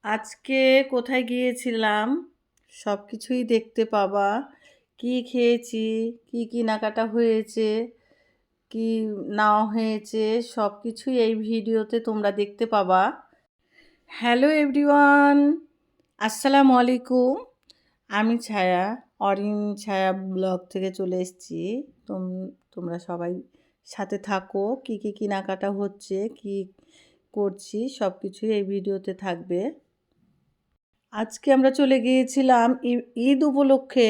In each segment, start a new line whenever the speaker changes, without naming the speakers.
আজকে কোথায় গিয়েছিলাম সব কিছুই দেখতে পাবা। কি খেয়েছি, কি কেনাকাটা হয়েছে, কি নেওয়া হয়েছে, সব কিছুই এই ভিডিওতে তোমরা দেখতে পাবা। হ্যালো এভরিওয়ান, আসসালামু আলাইকুম। আমি ছায়া, অরিন ছায়া ব্লগ থেকে চলে এসেছি। তোমরা সবাই সাথে থাকো। কি কি কেনাকাটা হচ্ছে, কি করছি, সব কিছুই এই ভিডিওতে থাকবে। আজকে আমরা চলে গিয়েছিলাম ঈদ উপলক্ষে।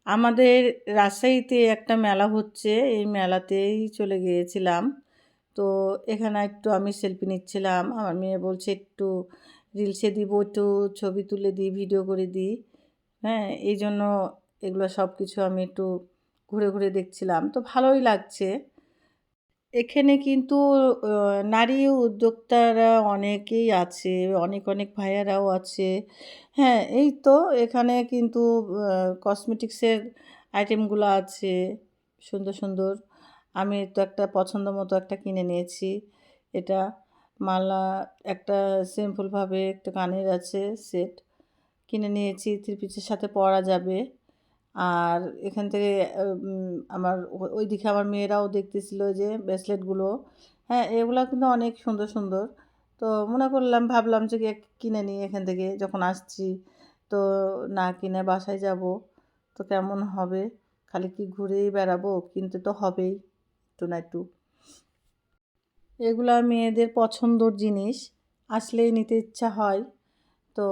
আমাদের রাজশাহীতে একটা মেলা হচ্ছে, এই মেলাতেই চলে গিয়েছিলাম। তো এখানে একটু আমি সেলফি নিচ্ছিলাম। আমার মেয়ে বলছে একটু রিলসে দিব, একটু ছবি তুলে দিই, ভিডিও করে দিই। হ্যাঁ, এই জন্য এগুলো সব কিছু আমি একটু ঘুরে ঘুরে দেখছিলাম, তো ভালোই লাগছে। এখানে কিন্তু নারী উদ্যোক্তারা অনেকেই আছে, অনেক অনেক ভাইয়ারাও আছে। হ্যাঁ, এই তো এখানে কিন্তু কসমেটিক্সের আইটেমগুলো আছে সুন্দর সুন্দর। আমি তো একটা পছন্দ মতো একটা কিনে নিয়েছি। এটা মালা, একটা সিম্পলভাবে একটা কানের আছে সেট কিনে নিয়েছি, থ্রি পিসের সাথে পরা যাবে। আর এখান থেকে আমার ওইদিকে আমার মেয়েরাও দেখতেছিল যে ব্রেসলেটগুলো। হ্যাঁ, এগুলো কিন্তু অনেক সুন্দর সুন্দর। তো মনে করলাম, ভাবলাম যে কিনে নিই এখান থেকে যখন আসছি। তো না কিনে বাসায় যাব তো কেমন হবে, খালি কি ঘুরেই বেড়াবো, কিনতে তো হবেই একটু না একটু। এগুলা মেয়েদের পছন্দর জিনিস, আসলেই নিতে ইচ্ছা হয়। তো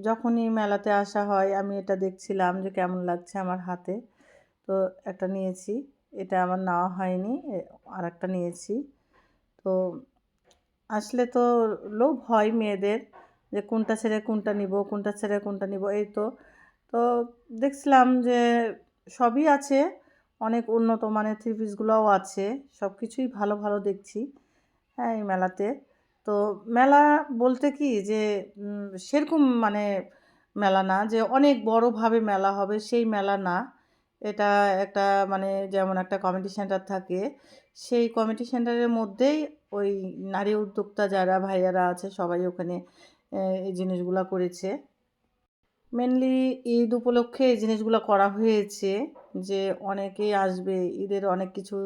যখনই মেলাতে আসা হয় আমি এটা দেখছিলাম যে কেমন লাগছে আমার হাতে। তো একটা নিয়েছি, এটা আমার নেওয়া হয়নি, আর একটা নিয়েছি। তো আসলে তো লোভ হয় মেয়েদের, যে কোনটা ছেড়ে কোনটা নিব, কোনটা ছেড়ে কোনটা নিব, এই তো। তো দেখছিলাম যে সবই আছে, অনেক উন্নত মানের থ্রি পিসগুলোও আছে, সব কিছুই ভালো ভালো দেখছি। হ্যাঁ, এই মেলাতে। তো মেলা বলতে কি যে সেরকম মানে মেলা না যে অনেক বড়োভাবে মেলা হবে, সেই মেলা না। এটা একটা মানে যেমন একটা কমিউনিটি সেন্টার থাকে, সেই কমিউনিটি সেন্টারের মধ্যেই ওই নারী উদ্যোক্তা যারা ভাইয়ারা আছে সবাই ওখানে এই জিনিসগুলো করেছে। মেনলি ঈদ উপলক্ষে এই জিনিসগুলো করা হয়েছে, যে অনেকেই আসবে, ঈদের অনেক কিছু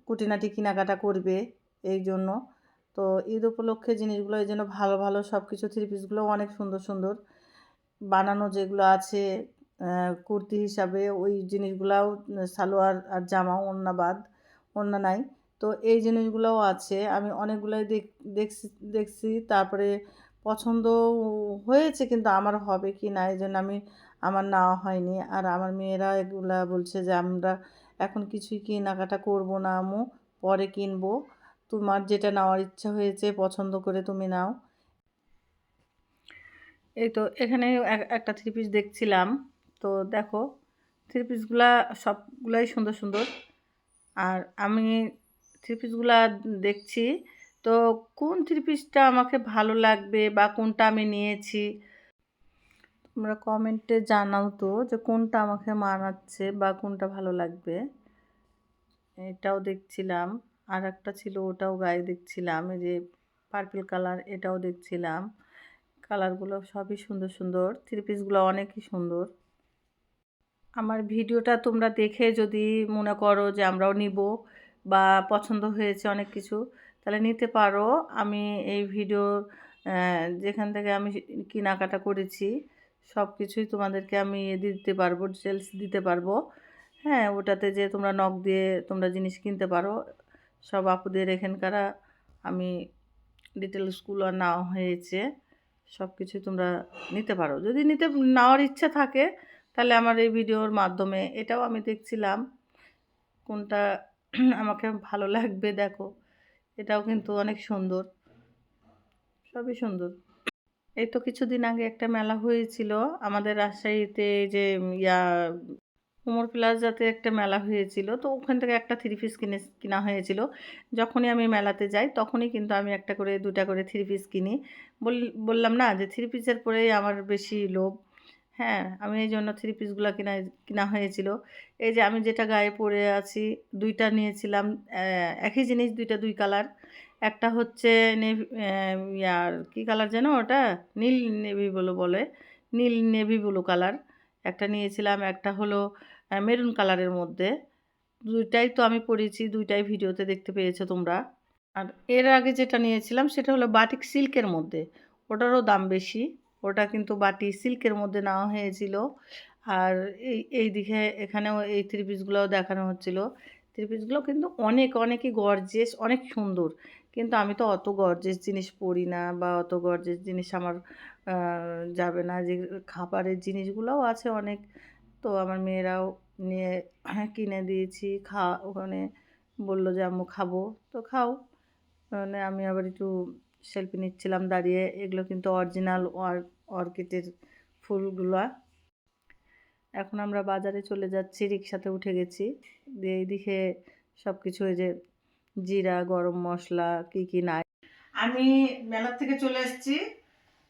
কুটিনাটি কেনাকাটা করবে এই জন্য। তো ঈদ উপলক্ষে জিনিসগুলো এই জন্য ভালো ভালো সব কিছু, থ্রি পিসগুলোও অনেক সুন্দর সুন্দর বানানো যেগুলো আছে। কুর্তি হিসাবে ওই জিনিসগুলাও, সালোয়ার আর জামা, ওড়না বাদ, ওড়না নাই। তো এই জিনিসগুলোও আছে, আমি অনেকগুলোই দেখছি দেখছি তারপরে পছন্দ হয়েছে, কিন্তু আমার হবে কি না এই জন্য আমার নেওয়া হয়নি। আর আমার মেয়েরা এগুলা বলছে যে আমরা এখন কিছুই কেনাকাটা করবো না আম্মু, পরে কিনবো, তোমার যেটা নেওয়ার ইচ্ছা হয়েছে পছন্দ করে তুমি নাও। এই তো এখানে একটা থ্রি পিস দেখছিলাম। তো দেখো, থ্রি পিসগুলা সবগুলাই সুন্দর সুন্দর। আর আমি থ্রি পিসগুলা দেখছি, তো কোন থ্রি পিসটা আমাকে ভালো লাগবে বা কোনটা আমি নিয়েছি, তোমরা কমেন্টে জানাও তো যে কোনটা আমাকে মানাচ্ছে বা কোনটা ভালো লাগবে। এটাও দেখছিলাম, আর একটা ছিল ওটাও গায়ে দেখছিলাম, এই যে পার্পল কালার, এটাও দেখছিলাম। কালারগুলো সবই সুন্দর সুন্দর, থ্রি পিসগুলো অনেকই সুন্দর। আমার ভিডিওটা তোমরা দেখে যদি মনে করো যে আমরাও নিব বা পছন্দ হয়েছে অনেক কিছু, তাহলে নিতে পারো। আমি এই ভিডিওর যেখান থেকে আমি কেনাকাটা করেছি সব কিছুই তোমাদেরকে আমি দিতে পারবো, ডিটেলস দিতে পারবো। হ্যাঁ, ওটাতে যে তোমরা নক দিয়ে তোমরা জিনিস কিনতে পারো। সব আপুদের এখানকার আমি ডিটেলসগুলো নেওয়া হয়েছে, সব কিছু তোমরা নিতে পারো যদি নেওয়ার ইচ্ছা থাকে। তাহলে আমার এই ভিডিওর মাধ্যমে এটাও আমি দেখছিলাম কোনটা আমাকে ভালো লাগবে। দেখো, এটাও কিন্তু অনেক সুন্দর, সবই সুন্দর। এই তো কিছুদিন আগে একটা মেলা হয়েছিল আমাদের রাজশাহীতে, যে ইয়া উমর প্লাজাতে একটা মেলা হয়েছিল, তো ওখান থেকে একটা থ্রি পিস কিনা হয়েছিল। যখনই আমি মেলাতে যাই তখনই কিন্তু আমি একটা করে দুটা করে থ্রি পিস কিনি। বললাম না যে থ্রি পিসের পরেই আমার বেশি লোভ। হ্যাঁ, আমি এই জন্য থ্রি পিসগুলো কিনা হয়েছিল। এই যে আমি যেটা গায়ে পরে আছি, দুইটা নিয়েছিলাম, একই জিনিস, দুইটা দুই কালার। একটা হচ্ছে নেভি ইয়ার কী কালার যেন ওটা, নীল নেভি ব্লু বলে, নীল নেভি ব্লু কালার একটা নিয়েছিলাম, একটা হলো মেরুন কালারের মধ্যে। দুইটাই তো আমি পরেছি, দুইটাই ভিডিওতে দেখতে পেয়েছো তোমরা। আর এর আগে যেটা নিয়েছিলাম সেটা হলো বাটিক সিল্কের মধ্যে, ওটারও দাম বেশি, ওটা কিন্তু বাটি সিল্কের মধ্যে নেওয়া হয়েছিল। আর এই দিকে এখানেও এই থ্রি পিসগুলোও দেখানো হচ্ছিল। থ্রি পিসগুলো কিন্তু অনেকই গর্জিয়াস, অনেক সুন্দর, কিন্তু আমি তো অত গর্জিয়াস জিনিস পরি না, বা অত গর্জিয়াস জিনিস আমার যাবে না। যে খাবারের জিনিসগুলোও আছে অনেক, তো আমার মেয়েরাও নিয়ে কিনে দিয়েছি। ওখানে বললো যে আম্মু খাবো, তো খাও। মানে আমি আবার একটু সেলফি নিচ্ছিলাম দাঁড়িয়ে। এগুলো কিন্তু অরিজিনাল অর্কিডের ফুলগুলা। এখন আমরা বাজারে চলে যাচ্ছি, রিক্সাতে উঠে গেছি। দিয়ে এইদিকে সব কিছু, এই যে জিরা, গরম মশলা কি নাই। আমি মেলা থেকে চলে এসেছি,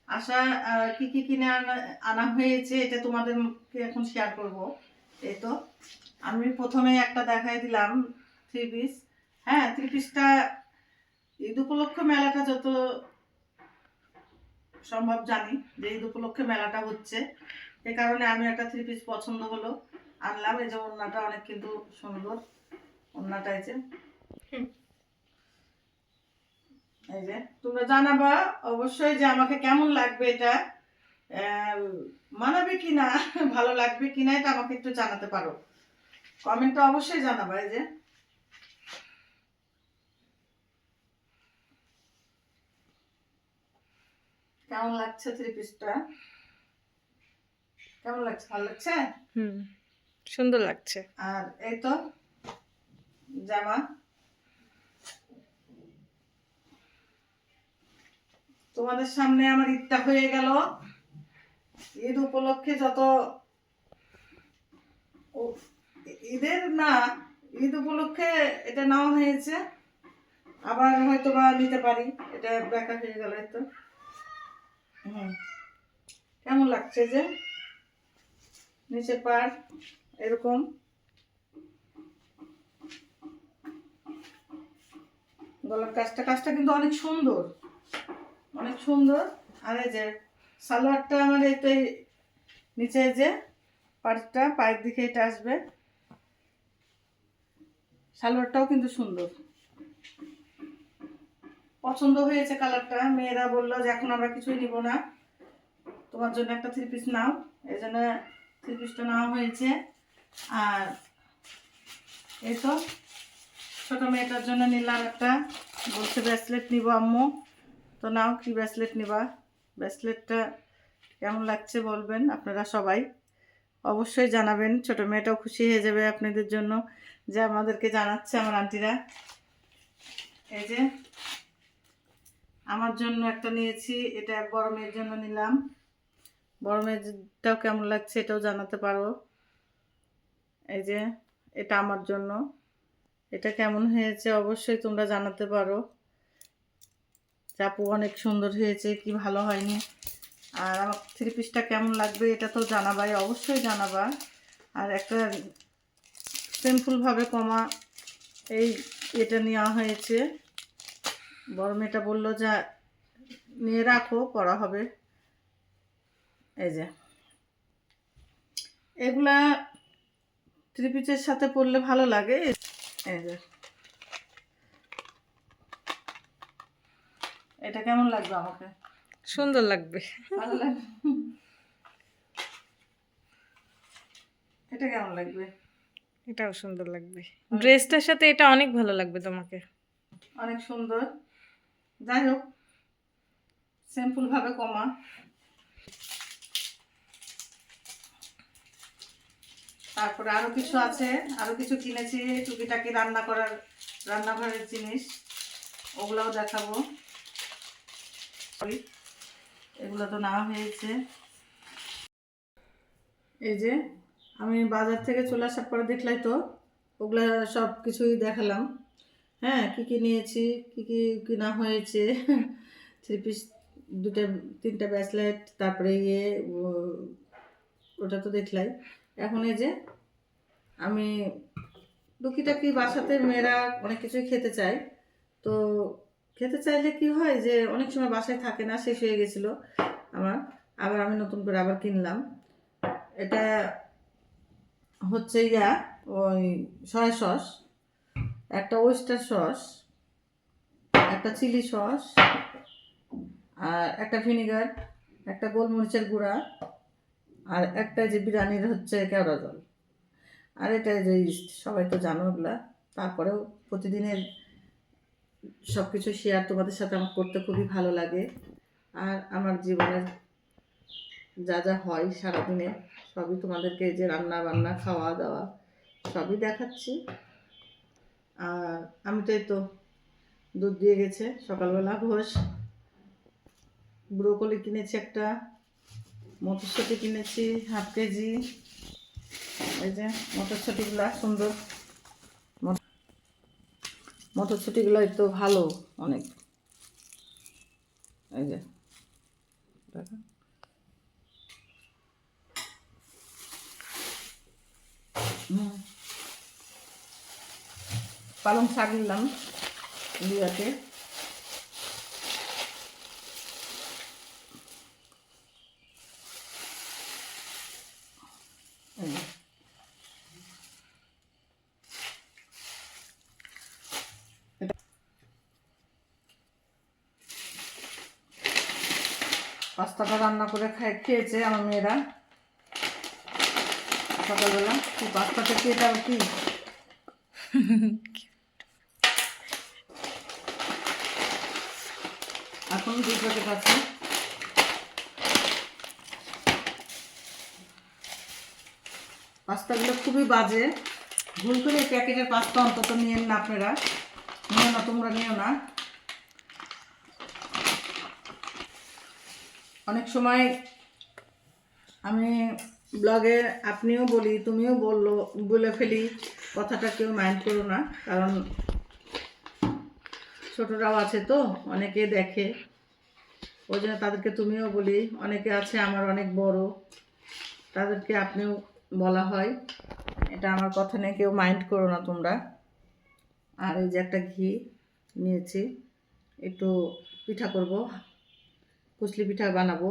আসা কি কিনে আনা হয়েছে এটা তোমাদেরকে এখন শেয়ার করব। এই তো আমি প্রথমে একটা দেখাই দিলাম থ্রি পিস। হ্যাঁ, থ্রি পিসটা ঈদ উপলক্ষে মেলাটা যত সম্ভব জানি যে ঈদ উপলক্ষে মেলাটা হচ্ছে, এ কারণে আমি একটা থ্রি পিস পছন্দ হলো, আনলাম। এই যে ওড়নাটা অনেক কিন্তু সুন্দর, ওড়নাটা এই যে তোমরা জানাবা অবশ্যই যে আমাকে কেমন লাগবে, এটা মানাবে কিনা, ভালো লাগবে কিনা, এটা আমাকে একটু জানাতে পারো, কমেন্টে অবশ্যই জানাবা। এই যে কেমন লাগছে থ্রি পিসটা, কেমন লাগছে, ভালো লাগছে?
সুন্দর লাগছে।
আর এই তো জামা, তোমাদের সামনে আমার ঈদটা হয়ে গেল। ঈদ উপলক্ষে যত ঈদের না, ঈদ উপলক্ষে এটা নেওয়া হয়েছে, আবার হয়তো বা নিতে পারি, এটা বেকার হয়ে গেল। তো কেমন লাগছে যে নিচে পার এরকম, গলার কাজটা কিন্তু অনেক সুন্দর, অনেক সুন্দর। আর এই যে সালোয়ারটা আমার এই তো নিচে যে পাড়টা, পায়ের দিকে এটা আসবে, সালোয়ারটাও কিন্তু সুন্দর, পছন্দ হয়েছে কালারটা। মেয়েরা বললো যে এখন আমরা কিছুই নিব না, তোমার জন্য একটা থ্রি পিস নাও, এই জন্য থ্রি পিসটা নেওয়া হয়েছে। আর এই তো ছোটো মেয়েটার জন্য নিলাম একটা, বলছে ব্রেসলেট নিব আম্মু, তো নাও কি ব্রেসলেট নিবা। ব্রেসলেটটা কেমন লাগছে বলবেন আপনারা সবাই, অবশ্যই জানাবেন। ছোটো মেয়েটাও খুশি হয়ে যাবে আপনাদের জন্য যে আমাদেরকে জানাচ্ছে আমার আন্টিরা। এই যে আমার জন্য একটা নিয়েছি, এটা বড় মেয়ের জন্য নিলাম, বড় মেয়েটাও কেমন লাগছে এটাও জানাতে পারো। এই যে এটা আমার জন্য, এটা কেমন হয়েছে অবশ্যই তোমরা জানাতে পারো। চাপু অনেক সুন্দর হয়েছে কি ভালো হয়নি। আর আমার থ্রি পিসটা কেমন লাগবে এটা তো জানাবাই, অবশ্যই জানাবা। আর একটা সিম্পলভাবে কমা এটা নেওয়া হয়েছে, বড় মেয়েটা বললো যে নিয়ে রাখো, পড়া হবে। এই যে এগুলা থ্রি পিসের সাথে পরলে ভালো লাগে। এই যে এটা কেমন লাগবে আমাকে,
সুন্দর লাগবে,
ভালো লাগবে। এটা কেমন লাগবে,
এটাও সুন্দর লাগবে। ড্রেসটার সাথে এটা অনেক ভালো লাগবে তোমাকে,
অনেক সুন্দর। যাই হোক সিম্পল ভাবে কমা। তারপরে আরো কিছু আছে, আরো কিছু কিনেছি টুকিটাকি রান্নাঘরের জিনিস, ওগুলাও দেখাবো। এগুলো তো নেওয়া হয়েছে। এই যে আমি বাজার থেকে চলে আসার পরে দেখলাই তো, ওগুলা সব কিছুই দেখালাম। হ্যাঁ, কি নিয়েছি, কি কিনা হয়েছে। থ্রি পিস, তিনটা ব্রেসলেট, তারপরে ওটা তো দেখলাই। এখন এই যে আমি টুকিটাকি বাসাতে মেয়েরা অনেক কিছুই খেতে চায়, তো খেতে চাইলে কি হয় যে অনেক সময় বাসায় থাকে না, শেষ হয়ে গেছিলো আমার, আবার আমি নতুন করে আবার কিনলাম। এটা হচ্ছে ওই সয়া সস, একটা ওয়েস্টার সস, একটা চিলি সস, আর একটা ভিনেগার, একটা গোলমরিচের গুঁড়া, আর একটা যে বিরিয়ানির হচ্ছে কেওড়া জল, আর এটা যে ইস্ট, সবাই তো জানো ওগুলা। তারপরেও প্রতিদিনের সব কিছু শেয়ার তোমাদের সাথে আমার করতে খুবই ভালো লাগে। আর আমার জীবনের যা যা হয় সারাদিনে সবই তোমাদেরকে, যে রান্না বান্না খাওয়া দাওয়া সবই দেখাচ্ছি। আর আমি তো এই তো দুধ দিয়ে গেছে সকালবেলা ঘোষ, ব্রোকলি কিনেছি একটা, মটরশুঁটি কিনেছি 1/2 কেজি। এই যে মটরশুঁটিগুলা সুন্দর, মটরশুঁটিগুলো একটু ভালো অনেক। এই যে দেখো, পালং শাক নিলাম লিয়াতে। পাস্তাটা রান্না করে খেয়েছে আমার মেয়েরা সকালবেলা। কি পাস্তাটা কি, এটা কি এখন 2 প্যাকেট আছে। পাস্তাগুলো খুবই বাজে, ভুল করে প্যাকেটের পাস্তা অন্তত নিয়েন না আপনারা, নিও না, তোমরা নিও না। অনেক সময় আমি ব্লগে আপনিও বলি, তুমিও বলে ফেলি, কথাটা কেউ মাইন্ড করো না, কারণ ছোটরাও আছে তো, অনেকে দেখে, ওই জন্য তাদেরকে তুমিও বলি। অনেকে আছে আমার অনেক বড়, তাদেরকে আপনিও বলা হয়। এটা আমার কথা নিয়ে কেউ মাইন্ড করো না তোমরা। আর এই যে একটা ঘি নিয়েছি, একটু পিঠা করব, কুচলি পিঠা বানাবো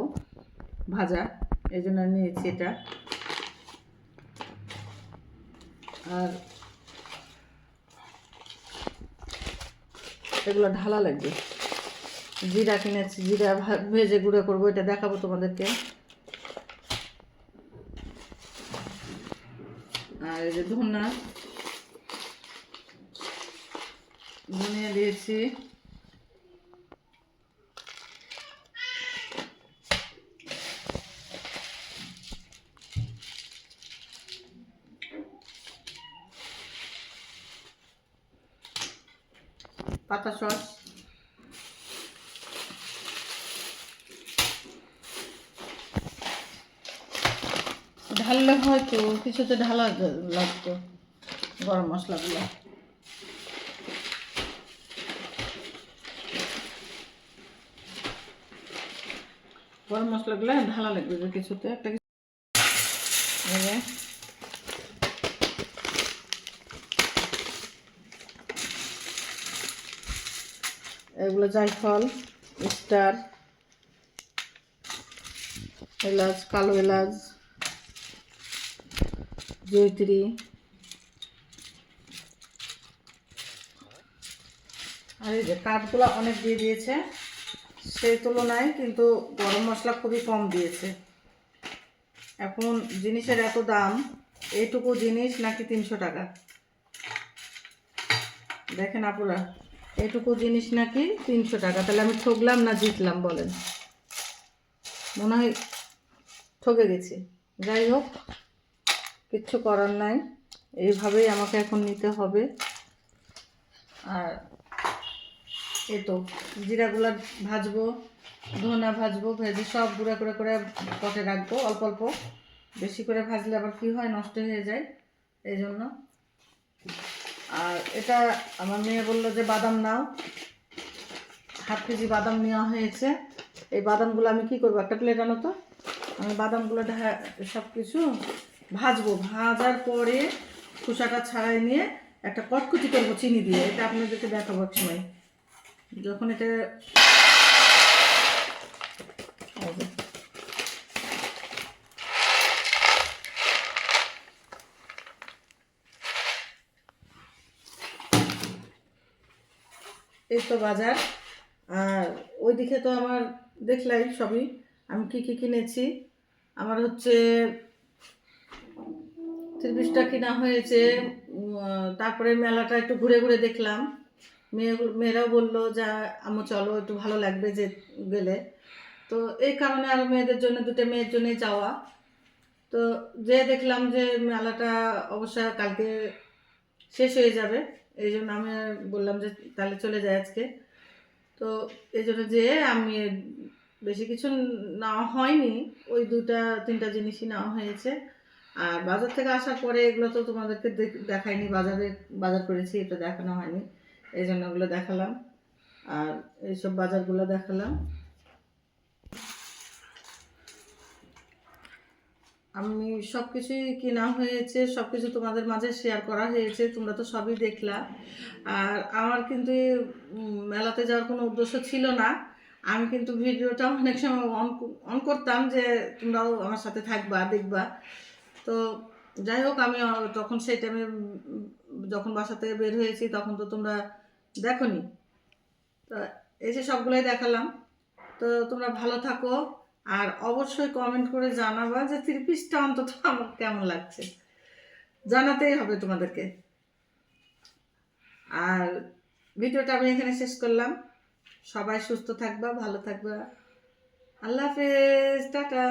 ভাজা, এই জন্য নিয়েছি এটা। আর এগুলো ঢালা লাগবে। জিরা কিনেছি, জিরা ভেজে গুঁড়ো করবো, এটা দেখাবো তোমাদেরকে। আর এই যে ধনিয়া দিয়েছি, পাতা সস, ঢাললে হয়তো কিছুতে ঢালা লাগতো গরম মশলাগুলো। গরম মশলাগুলো ঢালা লাগবে যে কিছুতে একটা কিছু। এগুলো জায়ফল, স্টার, এলাচ, কালো এলাচ, জয়িত্রী, আর এই যে কাঠগুলো অনেক দিয়ে দিয়েছে, সেই তুলনায় কিন্তু গরম মশলা খুবই কম দিয়েছে। এখন জিনিসের এত দাম, এইটুকু জিনিস নাকি 300 টাকা। দেখেন আপুরা, এইটুকু জিনিস নাকি 300 টাকা। তাহলে আমি ঠকলাম না জিতলাম বলেন? মনে হয় ঠকে গেছি। যাই হোক, কিচ্ছু করার নাই, এইভাবেই আমাকে এখন নিতে হবে। আর এই তো জিরাগুলো ভাজবো, ধনা ভাজবো, ভেজে সব গুঁড়া করে করে পটে রাখবো অল্প অল্প। বেশি করে ভাজলে আবার কি হয়, নষ্ট হয়ে যায়, এই জন্য। আর এটা আমার মেয়ে বললো যে বাদাম নাও, 1/2 কেজি বাদাম নেওয়া হয়েছে। এই বাদামগুলো আমি কি করবো, একটা প্লেট আনো তো, আমি বাদামগুলো সব কিছু ভাজবো, ভাজার পরে খোসাটা ছাড়াই নিয়ে একটা কটকুচি করবো চিনি দিয়ে, এটা আপনাদেরকে দেখাবো এক সময়। যখন এটা এই যে, এই তো বাজার। আর ওইদিকে তো আমার দেখলাই সবই আমি কি কি কিনেছি। আমার হচ্ছে ত্রিপিসটা কিনা হয়েছে। তারপরে মেলাটা একটু ঘুরে ঘুরে দেখলাম। মেয়েরাও বললো যে আম্মু চলো একটু ভালো লাগবে যে গেলে। তো এই কারণে আরও মেয়েদের জন্য, দুটো মেয়ের জন্যই যাওয়া। তো যে দেখলাম যে মেলাটা অবশ্য কালকে শেষ হয়ে যাবে, এই জন্য আমি বললাম যে তাহলে চলে যাই আজকে। তো এই জন্য যেয়ে আমি বেশি কিছু নেওয়া হয়নি, ওই দুটা তিনটা জিনিসই নেওয়া হয়েছে। আর বাজার থেকে আসার পরে এগুলো তো তোমাদেরকে দেখাইনি, বাজার করেছি এটা দেখানো হয়নি, এই জন্য ওগুলো দেখালাম। আর এইসব বাজারগুলো দেখালাম। আমি সব কিছুই কেনা হয়েছে, সব কিছু তোমাদের মাঝে শেয়ার করা হয়েছে, তোমরা তো সবই দেখলা। আর আমার কিন্তু মেলাতে যাওয়ার কোনো উদ্দেশ্য ছিল না। আমি কিন্তু ভিডিওটা অনেক সময় অন করতাম যে তোমরাও আমার সাথে থাকবা, দেখবা। তো যাই হোক, আমি তখন সেই টাইমে যখন বাসা থেকে বের হয়েছি তখন তো তোমরা দেখোনি। তো এই যে সবগুলোই দেখালাম। তো তোমরা ভালো থাকো। আর অবশ্যই কমেন্ট করে জানাবা যে 3 পিসটা অন্তত আমার কেমন লাগছে, জানাতেই হবে তোমাদেরকে। আর ভিডিওটা আমি এখানে শেষ করলাম। সবাই সুস্থ থাকবা, ভালো থাকবা। আল্লাহ হাফেজ, টাটা।